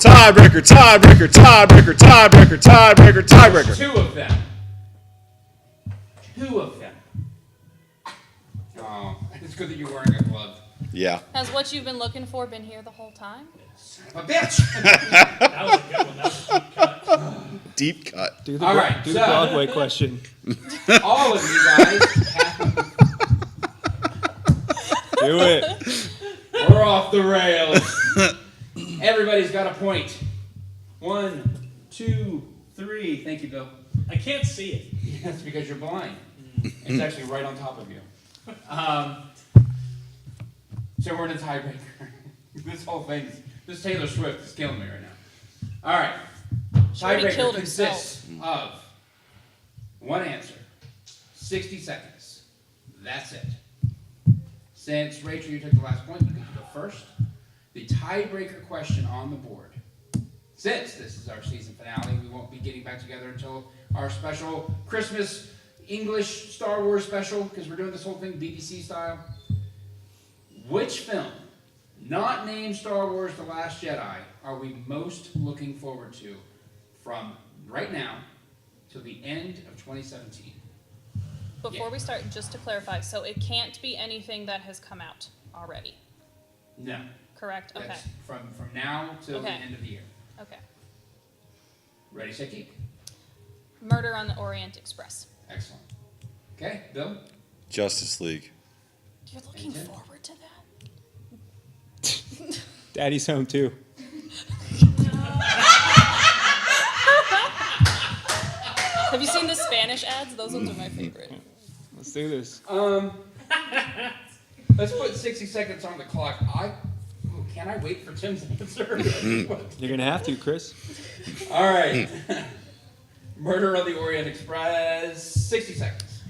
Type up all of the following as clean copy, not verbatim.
Tiebreaker, tiebreaker, tiebreaker, tiebreaker, tiebreaker, tiebreaker. Two of them. Two of them. Oh, it's good that you're wearing a glove. Yeah. Has what you've been looking for been here the whole time? Son of a bitch! That was a good one. That was a deep cut. Deep cut. Do the, All right, do the so- Broadway question. All of you guys have... Do it. We're off the rails. Everybody's got a point. 1, 2, 3. Thank you, Bill. I can't see it. That's because you're blind. It's actually right on top of you. So we're in a tiebreaker. This whole thing, this Taylor Swift is killing me right now. All right. already Tiebreaker killed consists of one answer, 60 seconds. That's it. Since Rachel, you took the last point, you get to go first. The tiebreaker question on the board. Since this is our season finale, we won't be getting back together until our special Christmas English Star Wars special, because we're doing this whole thing BBC style. Which film, not named Star Wars The Last Jedi, are we most looking forward to from right now till the end of 2017? Before we start, just to clarify, so it can't be anything that has come out already, No. correct? Okay. That's from now till the Okay. end of the year. Okay. Ready, set, keep. Murder on the Orient Express. Excellent. Okay, Bill? Justice League. You're looking Thank you. forward to that? Daddy's home too. Have you seen the Spanish ads? Those ones are my favorite. Let's do this. Let's put 60 seconds on the clock. Can I wait for Tim's answer? You're gonna have to, Chris. All right. Murder on the Orient Express, 60 seconds.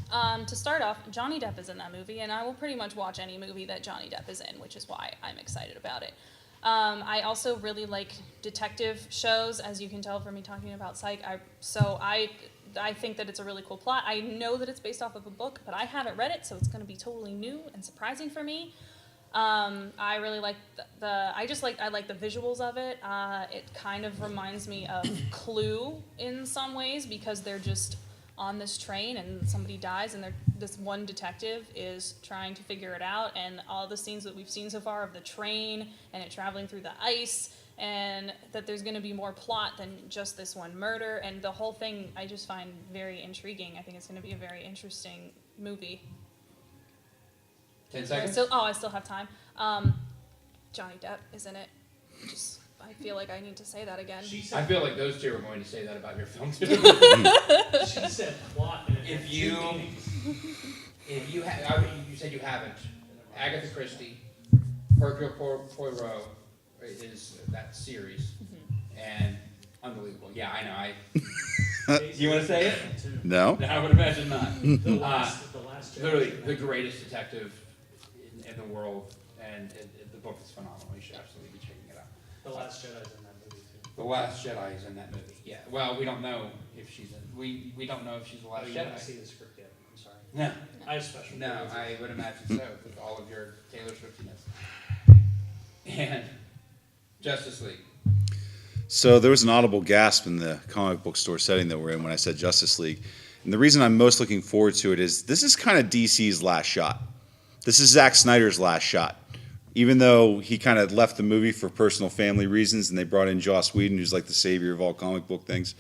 To start off, Johnny Depp is in that movie, and I will pretty much watch any movie that Johnny Depp is in, which is why I'm excited about it. I also really like detective shows, as you can tell from me talking about Psych. I think that it's a really cool plot. I know that it's based off of a book, but I haven't read it, so it's going to be totally new and surprising for me. I really like I like the visuals of it. It kind of reminds me of Clue in some ways, because they're just on this train and somebody dies, and this one detective is trying to figure it out, and all the scenes that we've seen so far of the train and it traveling through the ice, and that there's going to be more plot than just this one murder, and the whole thing I just find very intriguing. I think it's going to be a very interesting movie. 10 seconds. I still have time. Johnny Depp is in it. I feel like I need to say that again. She I said, feel like those two are going to say that about your film too. she said plot. And it If had you- two meanings. You said you haven't. Agatha Christie, Hercule Poirot is that series, and unbelievable. Yeah, I know. You want to say it? No? No, I would imagine not. The last Jedi. Literally the greatest detective in the world, and the book is phenomenal. You should absolutely be checking it out. The Last Jedi's in that movie too. The Last Jedi is in that movie. Yeah. Well, we don't know if she's in. We don't know if she's the Last You Jedi. haven't seen the script yet. I'm sorry. No. I have special. No, privileges. I would imagine so, with all of your Taylor Swiftiness. And Justice League. So there was an audible gasp in the comic book store setting that we're in when I said Justice League. And the reason I'm most looking forward to it is this is kind of DC's last shot. This is Zack Snyder's last shot. Even though he kind of left the movie for personal family reasons and they brought in Joss Whedon, who's like the savior of all comic book things,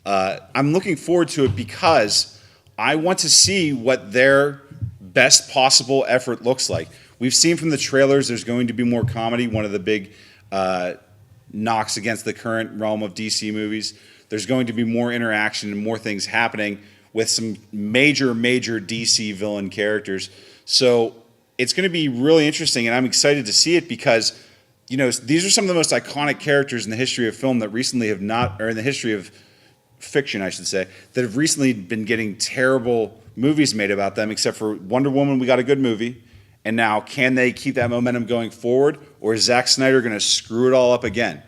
I'm looking forward to it because I want to see what their best possible effort looks like. We've seen from the trailers there's going to be more comedy, one of the big knocks against the current realm of DC movies. There's going to be more interaction and more things happening with some major DC villain characters. So it's going to be really interesting, and I'm excited to see it because, you know, these are some of the most iconic characters in the history of film that recently have not, or in the history of fiction, I should say, that have recently been getting terrible movies made about them, except for Wonder Woman, we got a good movie. And now, can they keep that momentum going forward, or is Zack Snyder going to screw it all up again?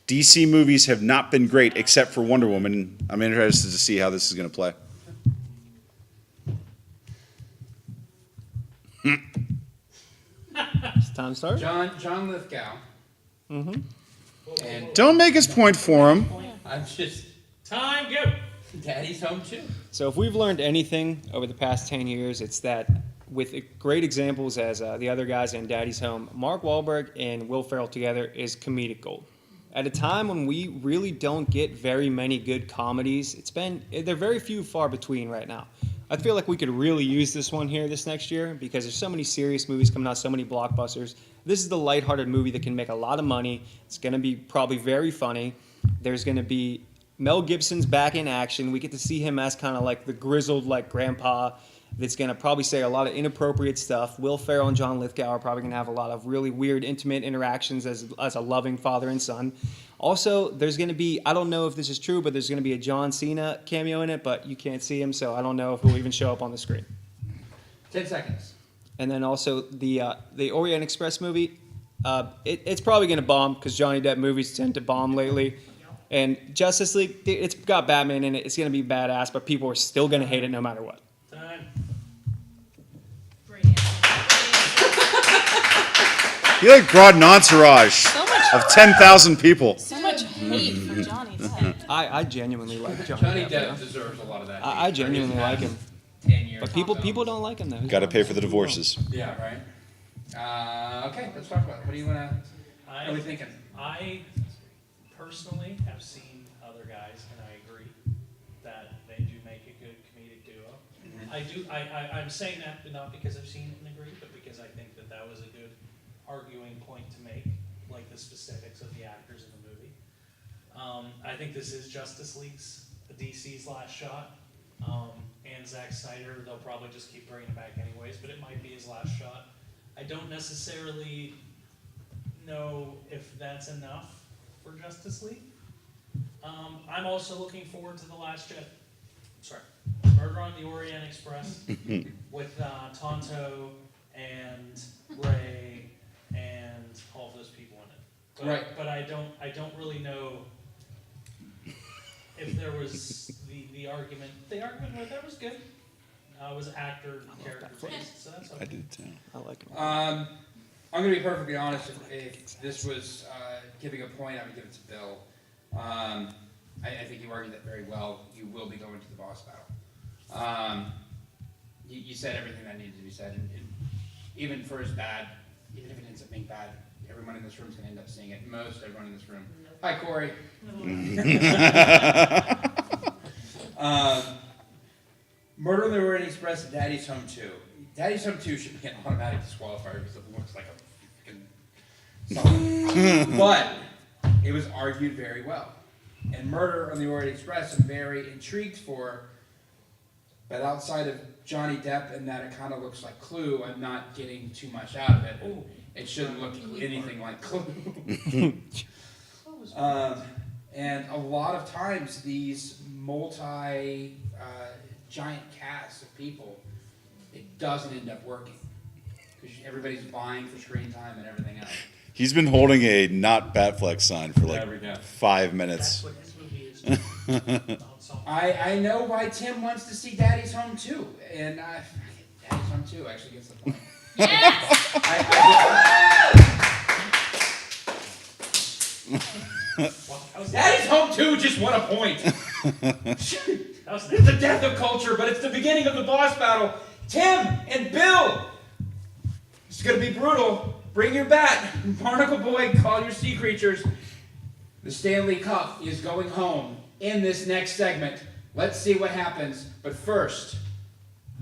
DC movies have not been great, except for Wonder Woman. I'm interested to see how this is going to play. It's time to start. John Lithgow. What And Don't make us point for him. I'm just, Time, go. Daddy's home too. So if we've learned anything over the past 10 years, it's that with great examples as the other guys in Daddy's Home, Mark Wahlberg and Will Ferrell together is comedic gold. At a time when we really don't get very many good comedies, they're very few far between right now. I feel like we could really use this one here this next year because there's so many serious movies coming out, so many blockbusters. This is the lighthearted movie that can make a lot of money. It's going to be probably very funny. There's going to be Mel Gibson's back in action. We get to see him as kind of like the grizzled like grandpa that's going to probably say a lot of inappropriate stuff. Will Ferrell and John Lithgow are probably going to have a lot of really weird, intimate interactions as a loving father and son. Also, there's going to be, I don't know if this is true, but there's going to be a John Cena cameo in it, but you can't see him, so I don't know if he'll even show up on the screen. 10 seconds. And then also the Orient Express movie, it's probably going to bomb because Johnny Depp movies tend to bomb lately. And Justice League, it's got Batman in it. It's going to be badass, but people are still going to hate it no matter what. Time. Great answer. You like brought an entourage So much, of 10,000 people. so much hate for Johnny Depp. I genuinely like Johnny, Johnny Depp. Depp deserves a lot of that. I genuinely like him. 10 years. But people don't like him, though. Got to pay for the divorces. Yeah, right. Okay, let's talk about it. What do you want to, what are we thinking? I personally have seen other guys, and I agree that they do make a good comedic duo. I'm saying that but not because I've seen it and agree, but because I think that was a good arguing point to make, like the specifics of the actors in the movie. I think this is Justice League's, DC's last shot. And Zack Snyder, they'll probably just keep bringing it back anyways, but it might be his last shot. I don't necessarily know if that's enough for Justice League. I'm also looking forward to The Last Jedi. Sorry. Murder on the Orient Express with Tonto and Ray and all of those people in it. But, Right. But I don't really know if there was the argument. The argument where that was good. Was actor character based, so that's okay. I did too. I like him. I'm going to be perfectly honest. If this was giving a point, I would give it to Bill. I think you argued that very well. You will be going to the boss battle. You said everything that needed to be said. And even for as bad, even if it ends up being bad, everyone in this room is going to end up seeing it. Most everyone in this room. Hi, Corey. Murder on the Orient Express and Daddy's Home 2. Daddy's Home 2 should be an automatic disqualifier because it looks like a freaking song. But it was argued very well. And Murder on the Orient Express I'm very intrigued for, but outside of Johnny Depp and that it kind of looks like Clue, I'm not getting too much out of it. It shouldn't look anything like Clue. And a lot of times these giant casts of people, it doesn't end up working because everybody's vying for screen time and everything else. He's been holding a not Batfleck sign for There we go. 5 minutes. That's what this movie is. I know why Tim wants to see Daddy's Home 2, and Daddy's Home 2 actually gets the point. Daddy's Home 2 just won a point. It's the death of culture, but it's the beginning of the boss battle. Tim and Bill. It's going to be brutal. Bring your bat. Barnacle Boy, call your sea creatures. The Stanley Cup is going home in this next segment. Let's see what happens. But first,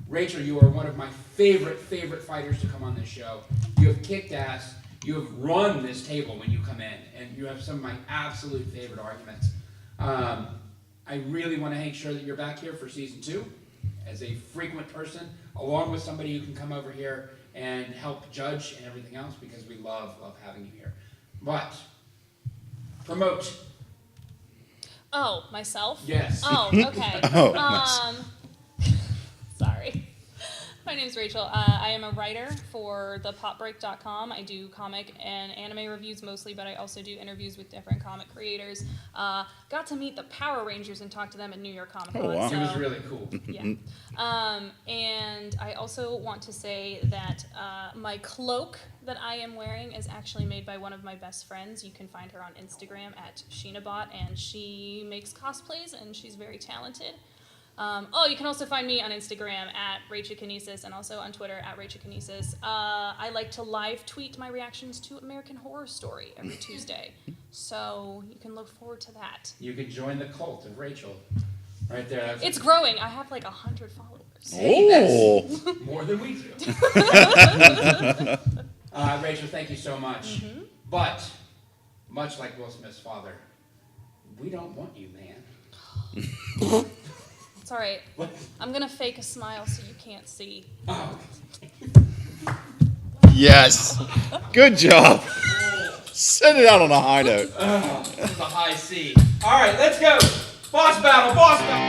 Rachel, you are one of my favorite fighters to come on this show. You have kicked ass. You have run this table when you come in, and you have some of my absolute favorite arguments. I really want to make sure that you're back here for season 2 as a frequent person, along with somebody who can come over here and help judge and everything else, because we love having you here. But, promote. Oh, myself? Yes. Oh, okay. Oh, nice. Sorry. My name's Rachel. I am a writer for thepopbreak.com. I do comic and anime reviews mostly, but I also do interviews with different comic creators. Got to meet the Power Rangers and talk to them at New York Comic Con. Oh, wow. It was really cool. Yeah. And I also want to say that my cloak that I am wearing is actually made by one of my best friends. You can find her on Instagram at SheenaBot, and she makes cosplays, and she's very talented. You can also find me on Instagram at RachelKinesis and also on Twitter at RachelKinesis. I like to live tweet my reactions to American Horror Story every Tuesday, so you can look forward to that. You could join the cult of Rachel. Right there. That's It's growing. I have like 100 followers. Hey, that's Oh. more than we do. Rachel, thank you so much. Mm-hmm. But, much like Will Smith's father, we don't want you, man. It's all right. What? I'm gonna fake a smile so you can't see. Oh. Yes. Good job. Send it out on a high note. This is a high C. All right, let's go. Boss battle, boss battle.